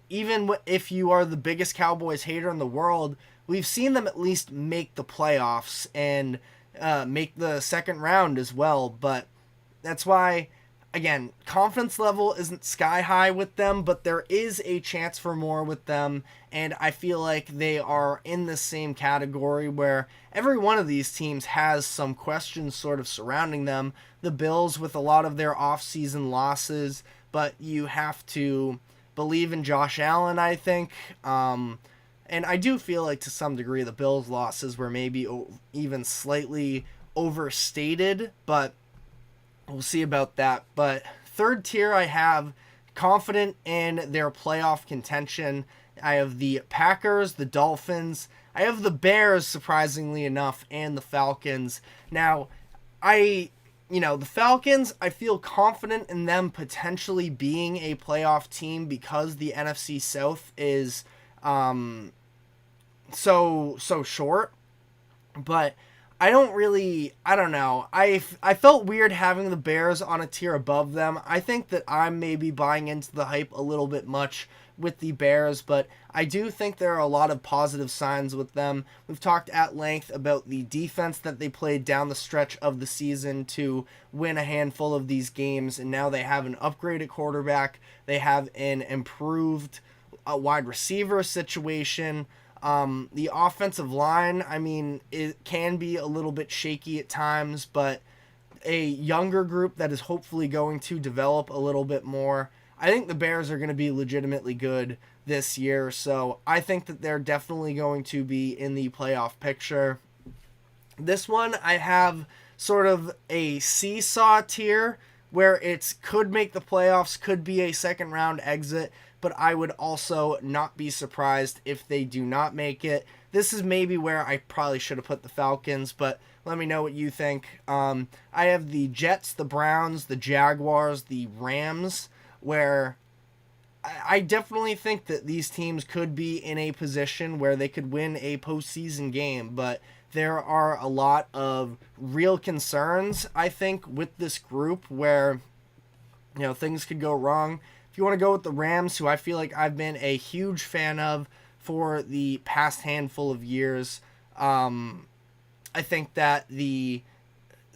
even if you are the biggest Cowboys hater in the world, we've seen them at least make the playoffs and make the second round as well. But that's why, again, confidence level isn't sky high with them, but there is a chance for more with them. And I feel like they are in the same category where every one of these teams has some questions sort of surrounding them. The Bills with a lot of their offseason losses, but you have to believe in Josh Allen, I think. And I do feel like to some degree the Bills' losses were maybe even slightly overstated, but we'll see about that. But third tier, I have confident in their playoff contention. I have the Packers, the Dolphins. I have the Bears, surprisingly enough, and the Falcons. Now, the Falcons, I feel confident in them potentially being a playoff team because the NFC South is so short. But I don't know. I felt weird having the Bears on a tier above them. I think that I'm maybe buying into the hype a little bit much with the Bears, but I do think there are a lot of positive signs with them. We've talked at length about the defense that they played down the stretch of the season to win a handful of these games, and now they have an upgraded quarterback. They have an improved wide receiver situation. The offensive line, it can be a little bit shaky at times, but a younger group that is hopefully going to develop a little bit more. I think the Bears are going to be legitimately good this year, so I think that they're definitely going to be in the playoff picture. This one, I have sort of a seesaw tier where it could make the playoffs, could be a second round exit, but I would also not be surprised if they do not make it. This is maybe where I probably should have put the Falcons, but let me know what you think. I have the Jets, the Browns, the Jaguars, the Rams, where I definitely think that these teams could be in a position where they could win a postseason game, but there are a lot of real concerns, I think, with this group where, things could go wrong. If you want to go with the Rams, who I feel like I've been a huge fan of for the past handful of years, I think that the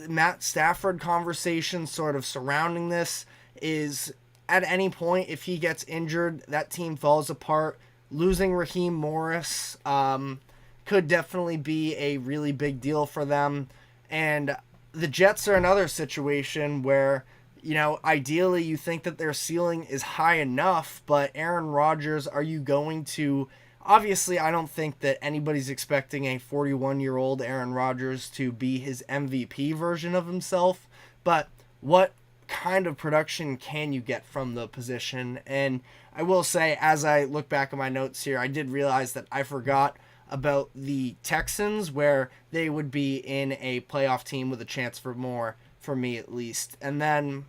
Matt Stafford conversation sort of surrounding this is, at any point, if he gets injured, that team falls apart. Losing Raheem Morris could definitely be a really big deal for them. And the Jets are another situation where, ideally you think that their ceiling is high enough, but Aaron Rodgers, are you going to... Obviously, I don't think that anybody's expecting a 41-year-old Aaron Rodgers to be his MVP version of himself, but what kind of production can you get from the position? And I will say, as I look back at my notes here, I did realize that I forgot about the Texans, where they would be in a playoff team with a chance for more, for me at least. And then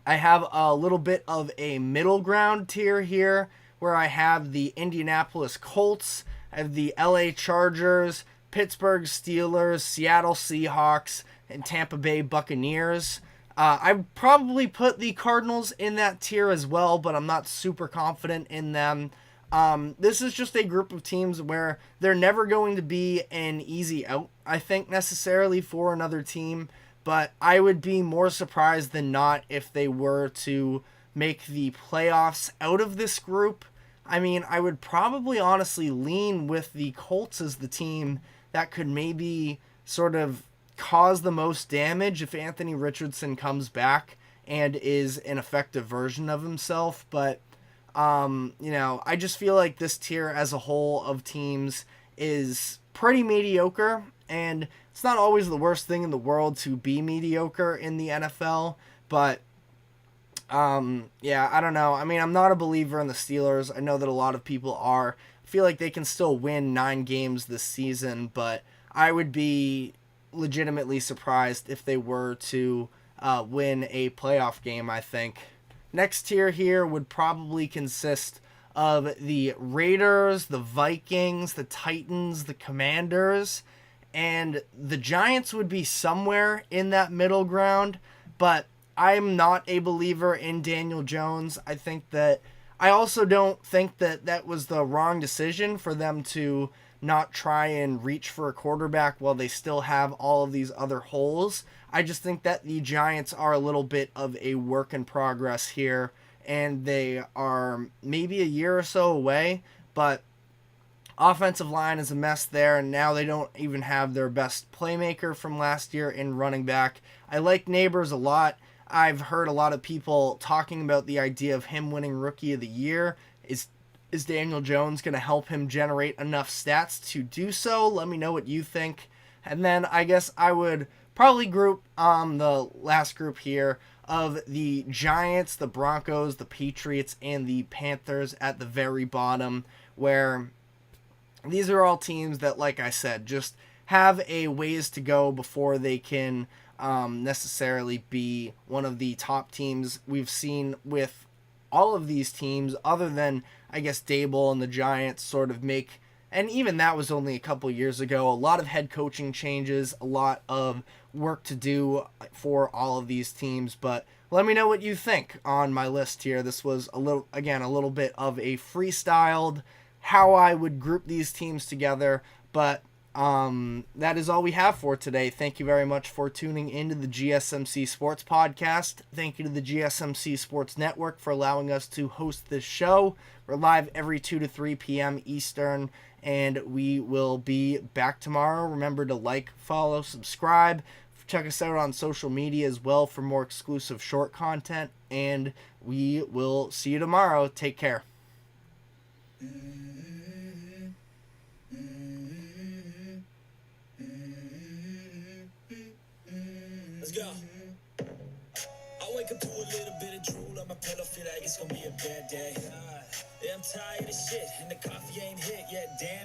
I have a little bit of a middle ground tier here, where I have the Indianapolis Colts, I have the LA Chargers, Pittsburgh Steelers, Seattle Seahawks, and Tampa Bay Buccaneers. I probably put the Cardinals in that tier as well, but I'm not super confident in them. This is just a group of teams where they're never going to be an easy out, I think, necessarily for another team, but I would be more surprised than not if they were to make the playoffs out of this group. I would probably honestly lean with the Colts as the team that could maybe sort of cause the most damage if Anthony Richardson comes back and is an effective version of himself. But, I just feel like this tier as a whole of teams is pretty mediocre, and it's not always the worst thing in the world to be mediocre in the NFL, but I don't know. I'm not a believer in the Steelers. I know that a lot of people are. I feel like they can still win 9 games this season, but I would be legitimately surprised if they were to win a playoff game, I think. Next tier here would probably consist of the Raiders, the Vikings, the Titans, the Commanders, and the Giants would be somewhere in that middle ground, but I'm not a believer in Daniel Jones. I also don't think that that was the wrong decision for them to not try and reach for a quarterback while they still have all of these other holes. I just think that the Giants are a little bit of a work in progress here, and they are maybe a year or so away, but offensive line is a mess there, and now they don't even have their best playmaker from last year in running back. I like Neighbors a lot. I've heard a lot of people talking about the idea of him winning Rookie of the Year. Is Daniel Jones going to help him generate enough stats to do so? Let me know what you think. And then I guess I would probably group the last group here of the Giants, the Broncos, the Patriots, and the Panthers at the very bottom, where these are all teams that, like I said, just have a ways to go before they can necessarily be one of the top teams. We've seen with all of these teams, other than, I guess, Dable and the Giants sort of make, and even that was only a couple years ago, a lot of head coaching changes, a lot of work to do for all of these teams. But let me know what you think on my list here. This was a little bit of a freestyled how I would group these teams together, but that is all we have for today. Thank you very much for tuning into the GSMC Sports Podcast. Thank you to the GSMC Sports Network for allowing us to host this show. We're live every 2 to 3 p.m. Eastern, and we will be back tomorrow. Remember to like, follow, subscribe. Check us out on social media as well for more exclusive short content, and we will see you tomorrow. Take care. Let's go. I wake up to a little bit of drool on my pillow, feel like it's gonna be a bad day. Yeah, I'm tired of shit, and the coffee ain't hit yet, damn it.